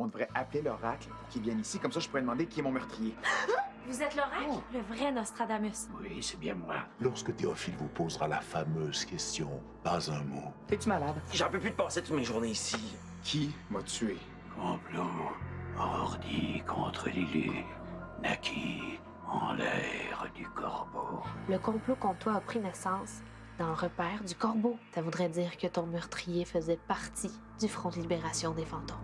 devrait appeler l'oracle pour qu'il vienne ici. Comme ça, je pourrais demander qui est mon meurtrier. Vous êtes l'oracle? Le vrai Nostradamus. Oui, c'est bien moi. Lorsque Théophile vous posera la fameuse question, pas un mot. T'es-tu malade? J'en peux plus de passer toutes mes journées ici. Qui m'a tué? Complot, ordi contre Lily, naquit en l'air du corbeau. Le complot contre toi a pris naissance dans le repère du corbeau. Ça voudrait dire que ton meurtrier faisait partie du Front de libération des fantômes.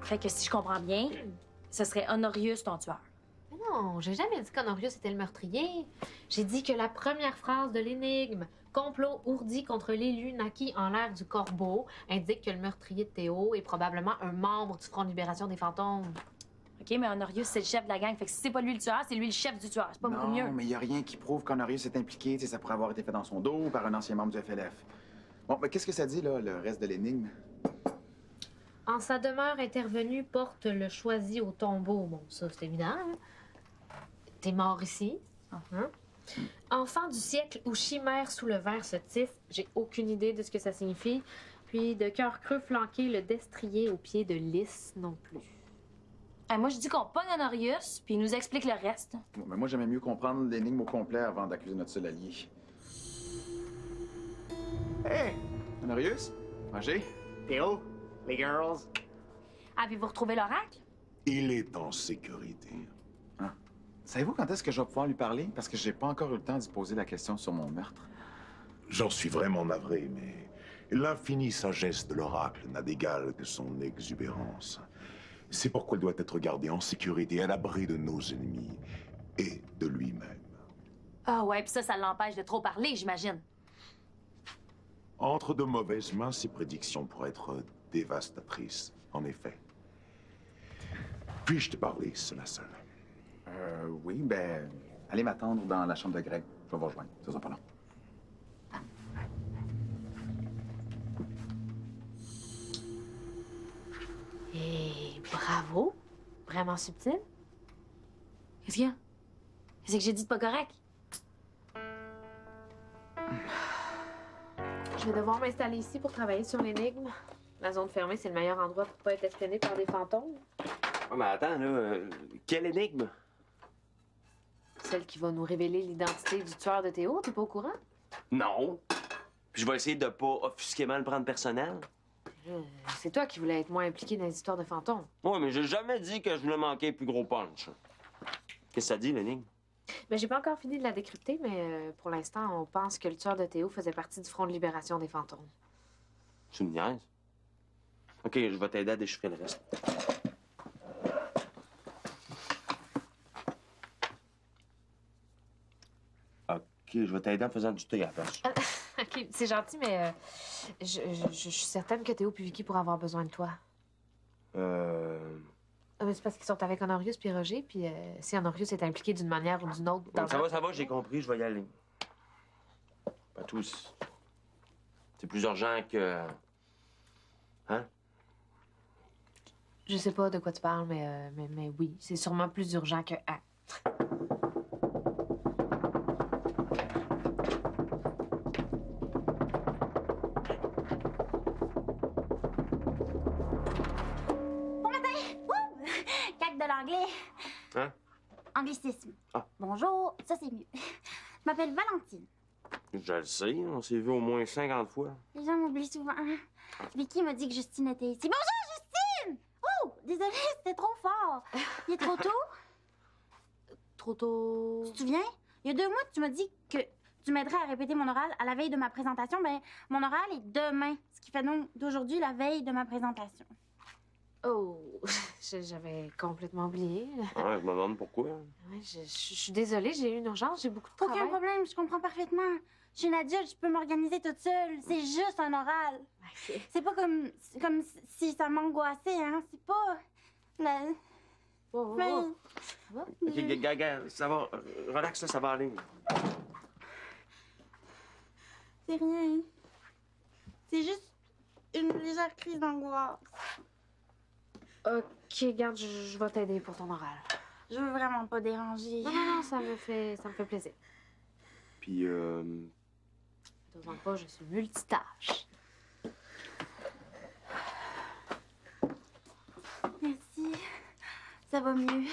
Fait que si je comprends bien, ce serait Honorius ton tueur. Mais non, j'ai jamais dit qu'Honorius était le meurtrier. J'ai dit que la première phrase de l'énigme, complot ourdi contre l'élu naquit en l'air du corbeau, indique que le meurtrier de Théo est probablement un membre du Front de libération des fantômes. OK, mais Honorius, c'est le chef de la gang. Fait que si c'est pas lui le tueur, c'est lui le chef du tueur. C'est pas beaucoup mieux. Non, mais il n'y a rien qui prouve qu'Honorius est impliqué. Tu sais, ça pourrait avoir été fait dans son dos ou par un ancien membre du FLF. Bon, mais qu'est-ce que ça dit, là, le reste de l'énigme? En sa demeure intervenue, porte le choisi au tombeau. Bon, ça, c'est évident. Hein? T'es mort ici. Hein? Enfant du siècle où chimère sous le verre se tisse, j'ai aucune idée de ce que ça signifie. Puis de cœur creux flanqué, le destrier au pied de lys non plus. Moi, je dis qu'on pogne Honorius, puis il nous explique le reste. Bon, mais moi, j'aimais mieux comprendre l'énigme au complet avant d'accuser notre seul allié. Hey! Honorius? Roger? Théo? Les girls? Ah, puis vous retrouvez l'oracle? Il est en sécurité. Ah. Savez-vous quand est-ce que je vais pouvoir lui parler? Parce que j'ai pas encore eu le temps d'y poser la question sur mon meurtre. J'en suis vraiment navré, mais l'infinie sagesse de l'oracle n'a d'égal que son exubérance. C'est pourquoi il doit être gardé en sécurité à l'abri de nos ennemis et de lui-même. Ah ouais, puis ça l'empêche de trop parler, j'imagine. Entre de mauvaises mains, ses prédictions pourraient être dévastatrices, en effet. Puis-je te parler, cela seul? Oui, ben, allez m'attendre dans la chambre de Greg. Je vais vous rejoindre. Ça sera pas long. Et bravo! Vraiment subtil. Qu'est-ce qu'il y a? Qu'est-ce que j'ai dit de pas correct? Je vais devoir m'installer ici pour travailler sur l'énigme. La zone fermée, c'est le meilleur endroit pour pas être espionné par des fantômes. Ouais, mais attends, là, quelle énigme? Celle qui va nous révéler l'identité du tueur de Théo, t'es pas au courant? Non. Puis je vais essayer de pas offusquément le prendre personnel. C'est toi qui voulais être moins impliqué dans les histoires de fantômes. Ouais, mais j'ai jamais dit que je voulais manquer le plus gros punch. Qu'est-ce que ça dit, l'énigme? Ben, j'ai pas encore fini de la décrypter, mais pour l'instant, on pense que le tueur de Théo faisait partie du Front de libération des fantômes. Tu me niaises? OK, je vais t'aider à déchiffrer le reste. OK, je vais t'aider en faisant du thé à la place. OK, c'est gentil, mais je suis certaine que Théo puis Vicky pourraient avoir besoin de toi. C'est parce qu'ils sont avec Honorius puis Roger, puis si Honorius est impliqué d'une manière ou d'une autre... Ça va, j'ai compris, je vais y aller. Pas tous. C'est plus urgent que... Hein? Je sais pas de quoi tu parles, mais oui, c'est sûrement plus urgent que... Ah. De l'anglais. Hein? Anglicisme. Ah. Bonjour, ça c'est mieux. Je m'appelle Valentine. Je le sais, on s'est vu au moins 50 fois. Les gens m'oublient souvent. Vicky m'a dit que Justine était ici. Bonjour, Justine! Oh, désolée, c'était trop fort. Il est trop tôt? Trop tôt... Tu te souviens? Il y a 2 mois, tu m'as dit que tu m'aiderais à répéter mon oral à la veille de ma présentation. Ben, mon oral est demain, ce qui fait donc d'aujourd'hui la veille de ma présentation. Oh, j'avais complètement oublié. Ouais, je me demande pourquoi. Ouais, je suis désolée, j'ai eu une urgence, j'ai beaucoup de travail. Aucun problème, je comprends parfaitement. Je suis une adulte, je peux m'organiser toute seule. C'est juste un oral. OK. C'est pas comme si ça m'angoissait, hein. C'est pas... La... Oh, Mais... oh. OK, gaga, ça va. Relax, là, ça va aller. C'est rien. C'est juste une légère crise d'angoisse. Ok, garde, je vais t'aider pour ton oral. Je veux vraiment pas déranger. Non, ça me fait plaisir. Puis, Devant pas, je suis multitâche. Merci. Ça va mieux.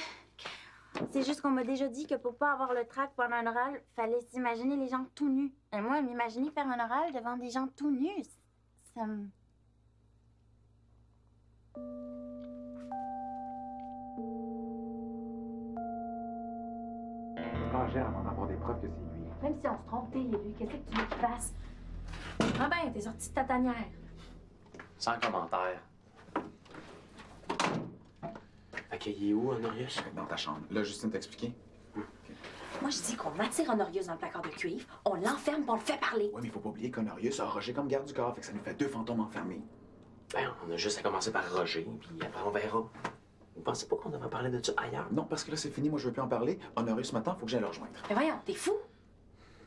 C'est juste qu'on m'a déjà dit que pour pas avoir le trac pendant un oral, fallait s'imaginer les gens tout nus. Et moi, m'imaginer faire un oral devant des gens tout nus, ça me... Étrangère avant d'avoir des preuves que c'est lui. Même si on se trompe, t'es lui, qu'est-ce que tu veux qu'il fasse? Ah ben, t'es sorti de ta tanière. sans commentaire. Fait qu'il est où, Honorius? Dans ta chambre. Là, Justine t'a expliqué? Moi, je dis qu'on attire Honorius dans le placard de cuivre, on l'enferme puis on le fait parler. Ouais, mais il faut pas oublier qu'Honorius a Roger comme garde du corps, fait que ça nous fait 2 fantômes enfermés. Ben, on a juste à commencer par Roger, puis après on verra. Vous pensez pas qu'on devrait parler de ça ailleurs? Non, parce que là, c'est fini, moi, je veux plus en parler. Honorius m'attend, faut que j'aille le rejoindre. Mais voyons, t'es fou?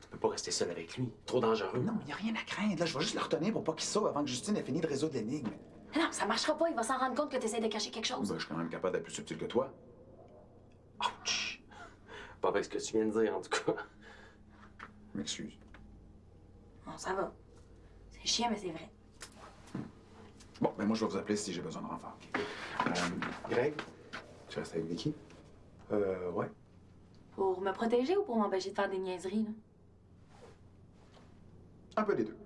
Tu peux pas rester seul avec lui. Trop dangereux. Non, il y a rien à craindre. Là, je vais juste le retenir pour pas qu'il sauve avant que Justine ait fini de résoudre l'énigme. Non, ça marchera pas, il va s'en rendre compte que t'essaies de cacher quelque chose. Ben, je suis quand même capable d'être plus subtil que toi. Ouch! Pas avec ce que tu viens de dire, en tout cas. Je m'excuse. Bon, ça va. C'est chiant, mais c'est vrai. Bon, ben moi, je vais vous appeler si j'ai besoin de renfort. OK? Greg, tu restes avec Vicky? Ouais. Pour me protéger ou pour m'empêcher de faire des niaiseries, là? Un peu des deux.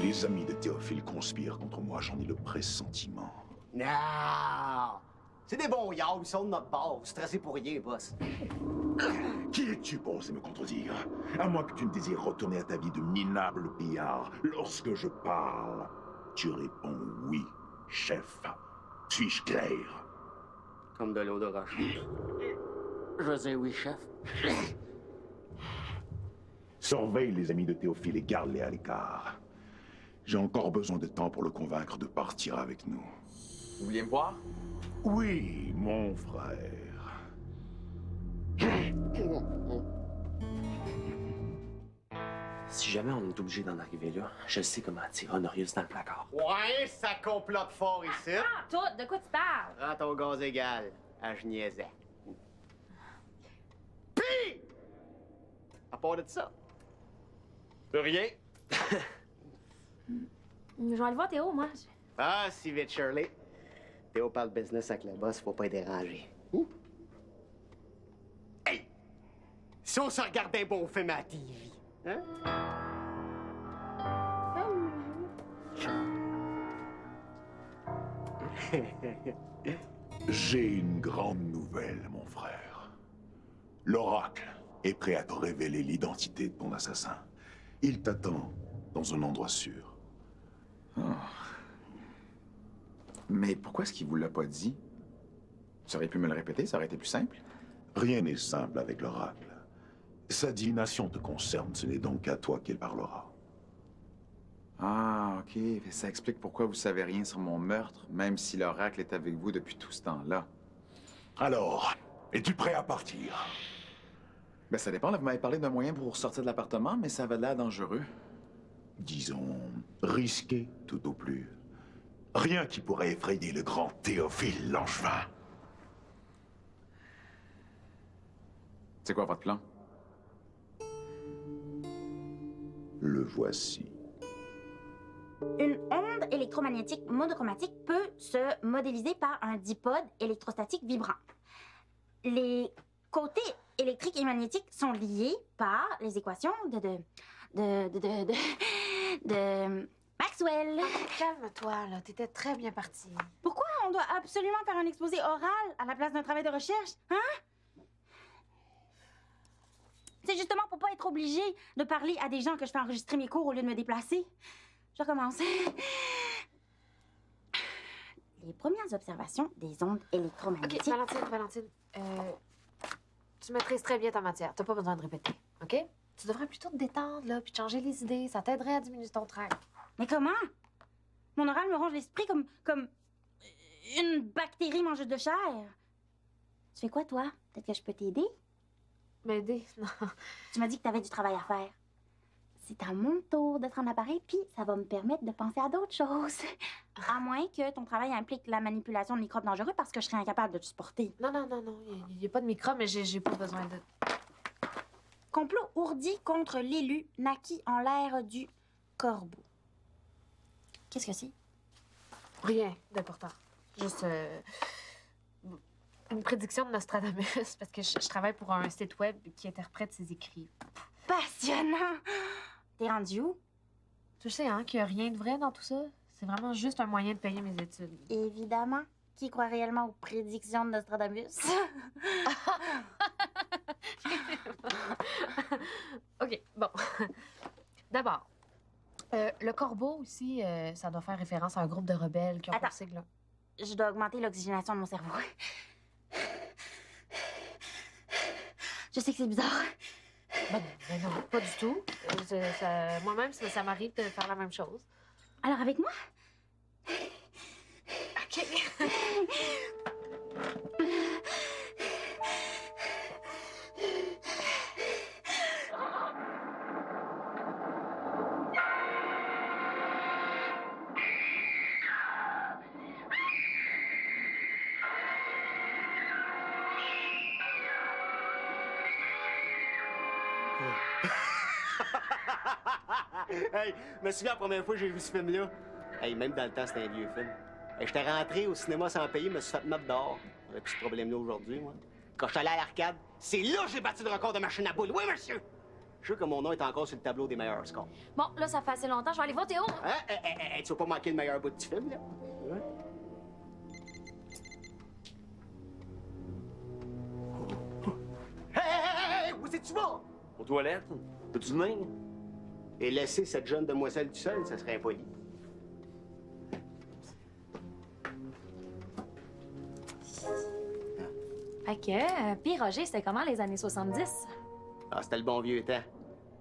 Les amis de Théophile conspirent contre moi, j'en ai le pressentiment. Non! C'est des bons yards, ils sont de notre part. Vous stressez pour rien, boss. Qui es-tu pour oser me contredire? À moins que tu ne désires retourner à ta vie de minable pillard. Lorsque je parle, tu réponds oui, chef. Suis-je clair? Comme de l'eau de roche. Je veux dire oui, chef. Surveille les amis de Théophile et garde-les à l'écart. J'ai encore besoin de temps pour le convaincre de partir avec nous. Vous vouliez me voir? Oui, mon frère. Si jamais on est obligé d'en arriver là, je sais comment attirer Honorius dans le placard. Ouais, ça complote fort ici. Ah, toi, de quoi tu parles? Prends ton gaz égal. Ah, je niaisais. Pis! À part de ça. Plus rien. Je vais aller voir Théo, moi. Ah, si vite, Shirley. Théo parle business avec le boss, faut pas être dérangé. Hey! Si on se regardait un bon film à la TV, hein? J'ai une grande nouvelle, mon frère. L'oracle est prêt à te révéler l'identité de ton assassin. Il t'attend dans un endroit sûr. Mais pourquoi est-ce qu'il vous l'a pas dit? Tu aurais pu me le répéter, ça aurait été plus simple. Rien n'est simple avec l'oracle. Sa divination te concerne, ce n'est donc qu'à toi qu'il parlera. Ah, OK. Ça explique pourquoi vous savez rien sur mon meurtre, même si l'oracle est avec vous depuis tout ce temps-là. Alors, es-tu prêt à partir? Ben, ça dépend. Là, vous m'avez parlé d'un moyen pour sortir de l'appartement, mais ça avait l'air dangereux. Disons, risqué tout au plus. Rien qui pourrait effrayer le grand Théophile Langevin. C'est quoi votre plan? Le voici. Une onde électromagnétique monochromatique peut se modéliser par un dipode électrostatique vibrant. Les côtés électriques et magnétiques sont liés par les équations de Maxwell. Calme-toi, là. T'étais très bien partie. Pourquoi on doit absolument faire un exposé oral à la place d'un travail de recherche, hein? C'est justement pour pas être obligé de parler à des gens que je fais enregistrer mes cours au lieu de me déplacer. Je recommence. Les premières observations des ondes électromagnétiques. OK, Valentine. Tu maîtrises très bien ta matière. T'as pas besoin de répéter, OK? Tu devrais plutôt te détendre, là, puis te changer les idées. Ça t'aiderait à diminuer ton trac. Mais comment? Mon oral me ronge l'esprit comme une bactérie mangeuse de chair. Tu fais quoi, toi? Peut-être que je peux t'aider? M'aider? Non. Tu m'as dit que t'avais du travail à faire. c'est à mon tour de prendre l'appareil, puis ça va me permettre de penser à d'autres choses. À moins que ton travail implique la manipulation de microbes dangereux parce que je serais incapable de te supporter. Non, il n'y a pas de micro, mais j'ai pas besoin de... Complot ourdi contre l'élu naquit en l'ère du corbeau. Qu'est-ce que c'est? Rien d'important. Juste une prédiction de Nostradamus, parce que je travaille pour un site web qui interprète ses écrits. Passionnant! T'es rendu où? Tu sais, hein, qu'il n'y a rien de vrai dans tout ça. C'est vraiment juste un moyen de payer mes études. Évidemment. Qui croit réellement aux prédictions de Nostradamus? OK, bon. D'abord, le corbeau aussi, ça doit faire référence à un groupe de rebelles qui ont Attends. pour sigle... Je dois augmenter l'oxygénation de mon cerveau. Je sais que c'est bizarre. Ben non, pas du tout. Moi-même, ça m'arrive de faire la même chose. Alors avec moi? OK. Hey, je me souviens la première fois que j'ai vu ce film-là. Hey, même dans le temps, c'était un vieux film. Hey, j'étais rentré au cinéma sans payer, me suis fait mettre dehors. J'aurais plus ce problème-là aujourd'hui, moi. Quand je suis allé à l'arcade, c'est là que j'ai battu le record de machine à boules. Oui, monsieur! Je suis sûr que mon nom est encore sur le tableau des meilleurs scores. Bon, là, ça fait assez longtemps. Je vais aller voir Théo. Hein? Tu vas pas manquer le meilleur bout du film, là? Ouais. Hey! Où est-ce que tu vas? Aux toilettes? Peux-tu venir? Et laisser cette jeune demoiselle toute seule, ça serait impoli. Fait que, puis Roger, c'était comment les années 70? Ah, c'était le bon vieux temps.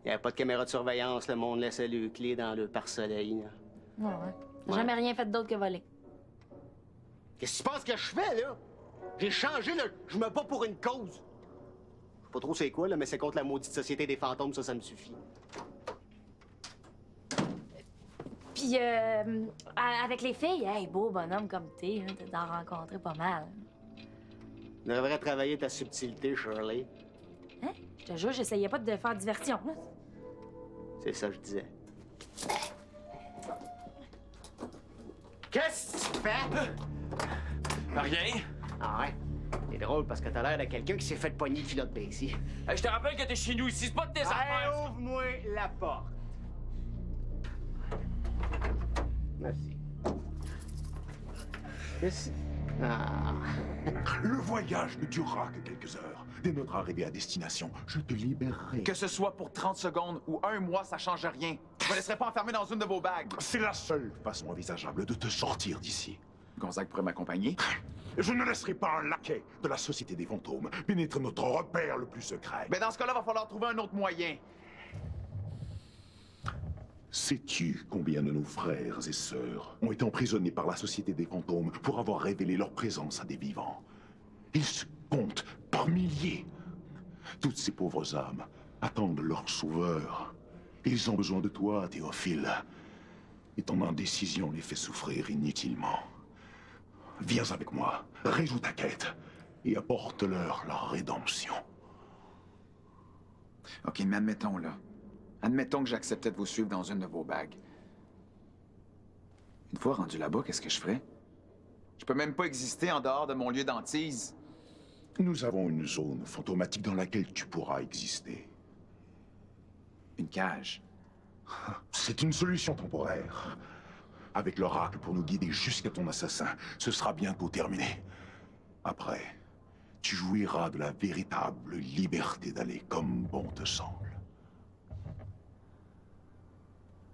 Il n'y avait pas de caméra de surveillance, le monde laissait le clé dans le pare-soleil. là. Ouais. J'ai jamais rien fait d'autre que voler. Qu'est-ce que tu penses que je fais, là? J'ai changé, là. Je me bats pour une cause. Je sais pas trop c'est quoi, là, mais c'est contre la maudite société des fantômes, ça me suffit. Puis, avec les filles, hey, beau bonhomme comme t'es, hein, t'as d'en rencontrer pas mal. Tu devrais travailler ta subtilité, Shirley. Hein? Je te jure, j'essayais pas de faire diversion, là. C'est ça que je disais. Qu'est-ce que tu fais? Rien. Ah ouais? C'est drôle parce que t'as l'air de quelqu'un qui s'est fait pogner le filote ici. Hey, je te rappelle que t'es chez nous ici, c'est pas de tes affaires. Ouvre-moi la porte. Merci. Qu'est-ce... Ah... Le voyage ne durera que quelques heures. Dès notre arrivée à destination, je te libérerai. Que ce soit pour 30 secondes ou 1 mois, ça change rien. Je me laisserai pas enfermer dans une de vos bagues. C'est la seule façon envisageable de te sortir d'ici. Gonzague pourrait m'accompagner. Je ne laisserai pas un laquais de la Société des Fantômes pénétrer notre repère le plus secret. Mais dans ce cas-là, va falloir trouver un autre moyen. Sais-tu combien de nos frères et sœurs ont été emprisonnés par la Société des Fantômes pour avoir révélé leur présence à des vivants? Ils se comptent par milliers. Toutes ces pauvres âmes attendent leur sauveur. Ils ont besoin de toi, Théophile. Et ton indécision les fait souffrir inutilement. Viens avec moi, résous ta quête et apporte-leur la rédemption. OK, mais admettons, là. Admettons que j'acceptais de vous suivre dans une de vos bagues. Une fois rendu là-bas, qu'est-ce que je ferais? Je peux même pas exister en dehors de mon lieu d'antise. Nous avons une zone fantomatique dans laquelle tu pourras exister. Une cage. C'est une solution temporaire. Avec l'oracle pour nous guider jusqu'à ton assassin, ce sera bientôt terminé. Après, tu jouiras de la véritable liberté d'aller comme bon te semble.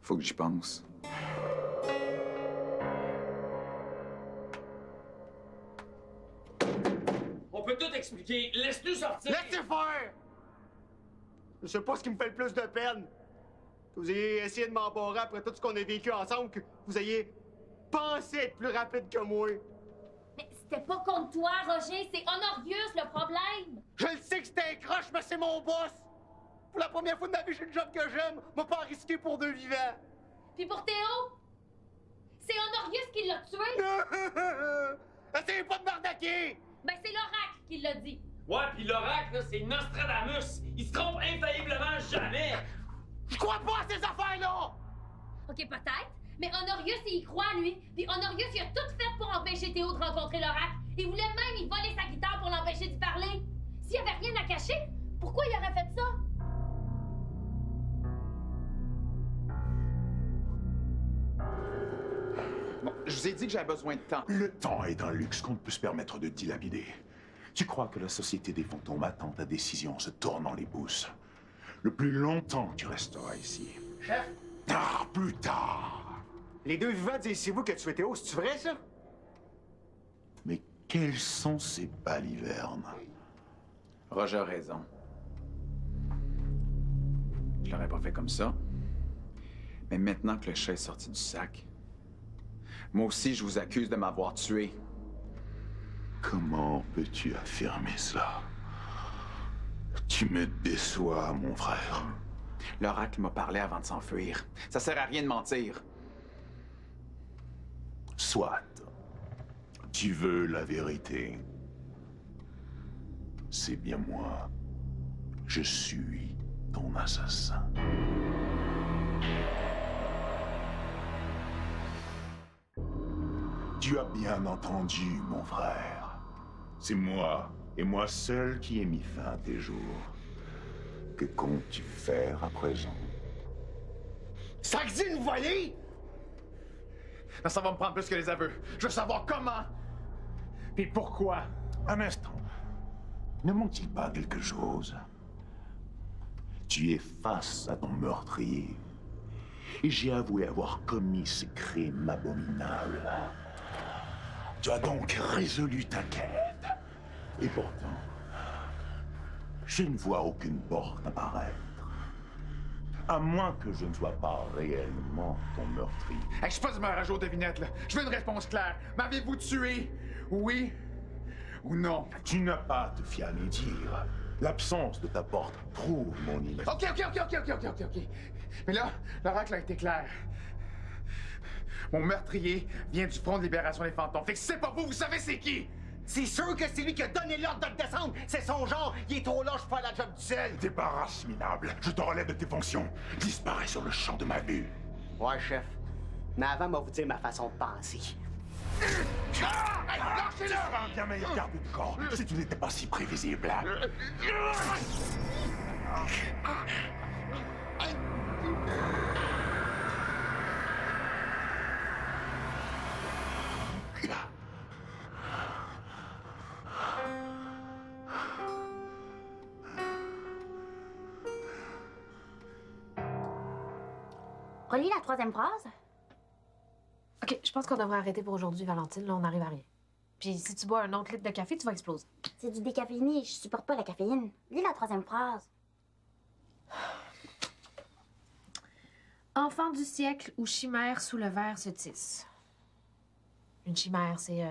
Faut que j'y pense. On peut tout expliquer. Laisse-nous sortir. Laissez faire! Je sais pas ce qui me fait le plus de peine. Que vous ayez essayé de m'embarrer après tout ce qu'on a vécu ensemble, que vous ayez pensé être plus rapide que moi. Mais c'était pas contre toi, Roger, c'est Honorius le problème! Je le sais que c'était un croche, mais c'est mon boss! Pour la première fois de ma vie, j'ai le job que j'aime. M'a pas risqué pour deux vivants. Puis pour Théo, c'est Honorius qui l'a tué. Essayez pas de m'arnaquer! Ben, c'est l'oracle qui l'a dit. Ouais, puis l'oracle, là, c'est Nostradamus. Il se trompe infailliblement jamais. Je crois pas à ces affaires-là! OK, peut-être, mais Honorius, il y croit, lui. Puis Honorius, il a tout fait pour empêcher Théo de rencontrer l'oracle. Il voulait même y voler sa guitare pour l'empêcher d'y parler. S'il y avait rien à cacher, pourquoi il aurait fait ça? Bon, je vous ai dit que j'avais besoin de temps. Le temps est un luxe qu'on ne peut se permettre de dilapider. Tu crois que la société des fantômes attend ta décision en se tournant les pouces? Le plus longtemps tu resteras ici. Chef, Ah, plus tard! les deux vivants disent c'est vous que tu es Théo, c'est-tu vrai, ça? Mais quelles sont ces balivernes? Roger a raison. Je l'aurais pas fait comme ça. Mais maintenant que le chat est sorti du sac, moi aussi, je vous accuse de m'avoir tué. Comment peux-tu affirmer cela? Tu me déçois, mon frère. L'oracle m'a parlé avant de s'enfuir. Ça sert à rien de mentir. Soit. Tu veux la vérité. C'est bien moi. Je suis ton assassin. Tu as bien entendu, mon frère. C'est moi, et moi seul, qui ai mis fin à tes jours. Que comptes-tu faire à présent? Ça dit une volée? Non, ça va me prendre plus que les aveux. Je veux savoir comment. Puis pourquoi. Un instant. Ne manque-t-il pas quelque chose? Tu es face à ton meurtrier. Et j'ai avoué avoir commis ce crime abominable. Tu as donc résolu ta quête. Et pourtant, je ne vois aucune porte apparaître. À moins que je ne sois pas réellement ton meurtrier. Hey, je suis pas du mariage aux devinettes, là. Je veux une réponse claire. M'avez-vous tué? Oui ou non? Tu n'as pas à te fier à mes dires. L'absence de ta porte prouve mon innocence. OK. Mais là, l'oracle a été clair. Mon meurtrier vient du Front de libération des fantômes. Fait que si c'est pas vous, vous savez c'est qui? C'est sûr que c'est lui qui a donné l'ordre de descendre. C'est son genre. Il est trop lâche pour faire la job du seul. Débarrasse, minable. Je te relève de tes fonctions. Disparais sur le champ de ma vue. Ouais, chef. Mais avant, moi vous dire ma façon de penser. Tu seras un bien meilleur garde du corps si tu n'étais pas si prévisible. Relis la troisième phrase. OK, je pense qu'on devrait arrêter pour aujourd'hui, Valentine. Là, on n'arrive à rien. Puis si tu bois un autre litre de café, tu vas exploser. C'est du décaféiné, je supporte pas la caféine. Lis la troisième phrase. Enfant du siècle où chimère sous le verre se tisse. Une chimère, c'est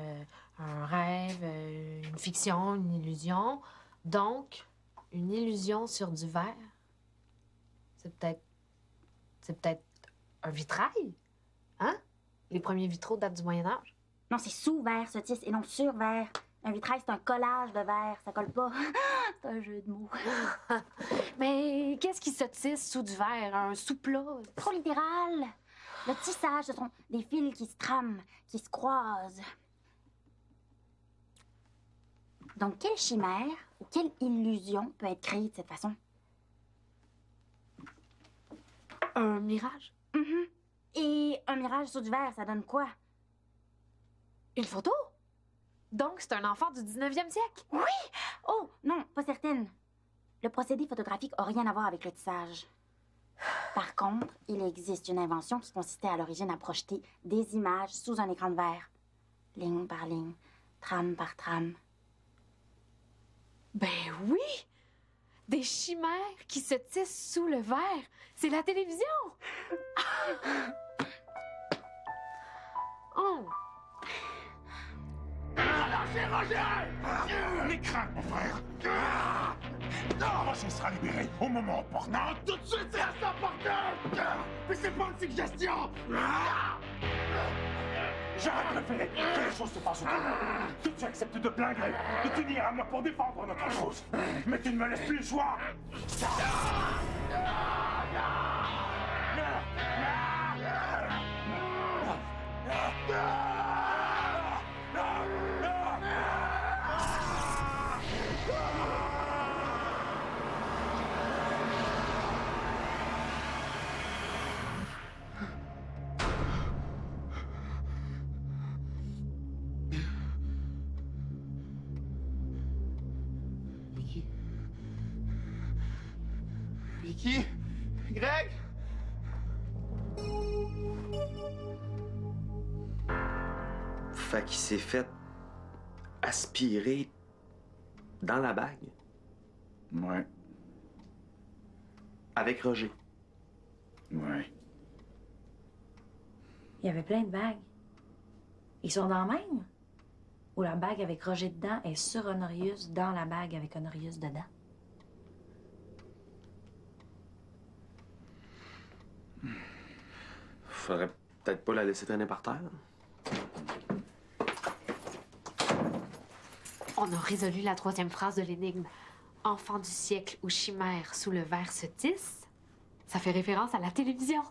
un rêve, une fiction, une illusion. Donc, une illusion sur du verre. C'est peut-être un vitrail. Hein? Les premiers vitraux datent du Moyen Âge. Non, c'est sous verre, ce tisse, et non sur verre. Un vitrail, c'est un collage de verre, ça colle pas. C'est un jeu de mots. Mais qu'est-ce qui se tisse sous du verre? Un sous-plat? Trop littéral. Le tissage, ce sont des fils qui se trament, qui se croisent. Donc, quelle chimère ou quelle illusion peut être créée de cette façon? Un mirage? Mhm. Et un mirage sur du verre, ça donne quoi? Une photo? Donc, c'est un enfant du 19e siècle? Oui! Oh, non, pas certaine. Le procédé photographique n'a rien à voir avec le tissage. Par contre, il existe une invention qui consistait à l'origine à projeter des images sous un écran de verre. Ligne par ligne, trame par trame. Ben oui! Des chimères qui se tissent sous le verre. C'est la télévision! Oh! L'écran, mon frère! Roger sera libéré au moment opportun. Non, tout de suite, c'est à ça opportun! Mais c'est pas une suggestion! J'aurais préféré que les choses se passent autrement. Que tu acceptes de plein gré de t'unir à moi pour défendre notre chose. Mais tu ne me laisses plus le choix. Vicky? Greg? Fait qu'il s'est fait aspirer dans la bague Ouais. avec Roger. Ouais. Il y avait plein de bagues. Ils sont dans la même? Ou la bague avec Roger dedans est sur Honorius dans la bague avec Honorius dedans? Faudrait peut-être pas la laisser traîner par terre. On a résolu la troisième phrase de l'énigme. Enfant du siècle ou chimère sous le verre se tisse. Ça fait référence à la télévision.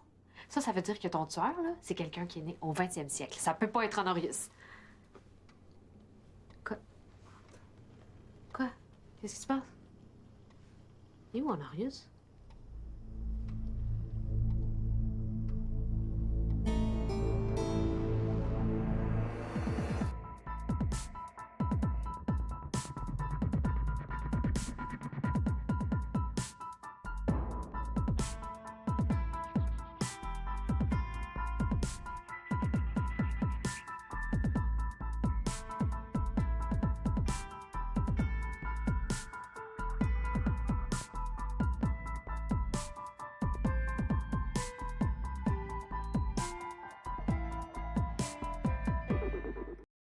Ça veut dire que ton tueur, là, c'est quelqu'un qui est né au 20e siècle. Ça peut pas être Honorius. Quoi? Qu'est-ce qui se passe? Il est où Honorius?